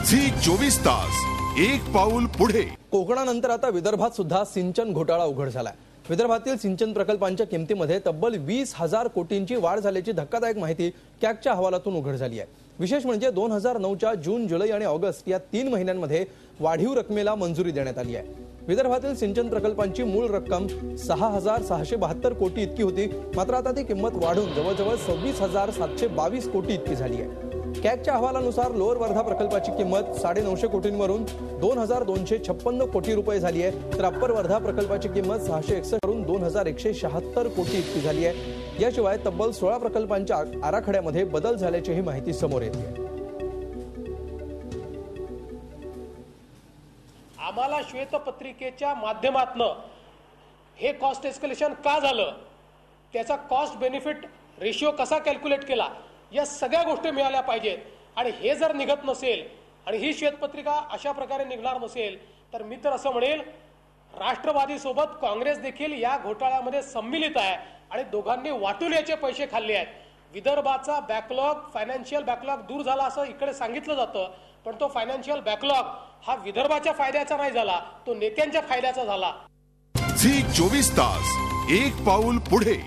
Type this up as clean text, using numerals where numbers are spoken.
Zee 24 तास एक पाऊल पुढे। कोकणानंतर आता विदर्भात सुद्धा सिंचन घोटाळा उघड झालाय। विदर्भातील सिंचन प्रकल्पांच्या किमतीमध्ये तब्बल 20,000 कोटींची वाढ झाल्याची धक्कादायक माहिती कॅगच्या अहवालातून उघड झाली आहे। विशेष म्हणजे 2009च्या जून, जुलै आणि ऑगस्ट या 3 महिन्यांमध्ये वाढीव रकमेला मंजुरी देण्यात आली आहे। विदर्भातील सिंचन प्रकल्पांची मूळ रक्कम 6,672 कोटी इतकी होती, मात्र आता ती किंमत वाढून जवळजवळ 26,722 कोटी इतकी झाली आहे। कॅगच्या अहवालानुसार लोअर वर्धा प्रकल्पाची किंमत 950 कोटींवरून 2,256 कोटी रुपये झाली आहे, तर अप्पर वर्धा प्रकल्पाची किंमत 661 वरून 2,176 कोटी इतकी झाली आहे। याशिवाय तब्बल 16 प्रकल्पांच्या आराखड्यामध्ये बदल झाल्याचीही माहिती समोर येते। आम्हाला श्वेतपत्रिकेच्या माध्यमातून हे कॉस्ट एस्केलेशन का झालं, त्याचा कॉस्ट बेनिफिट रेशिओ कसा कॅल्क्युलेट केला, या सगळ्या गोष्टी मिळाल्या पाहिजेत। आणि हे जर निघत नसेल आणि ही श्वेतपत्रिका अशा प्रकारे निघणार नसेल तर मी तर असं म्हणेल, राष्ट्रवादी सोबत काँग्रेस देखील या घोटाळ्यामध्ये सम्मिलित आहे आणि दोघांनी वाटून याचे पैसे खाल्ले आहेत। विदर्भाचा बॅकलॉग, फायनान्शियल बॅकलॉग दूर झाला असं इकडे सांगितलं जातं, पण तो फायनान्शियल बॅकलॉग हा विदर्भाच्या फायद्याचा नाही झाला, तो नेत्यांच्या फायद्याचा झाला। झी 24 तास एक पाऊल पुढे।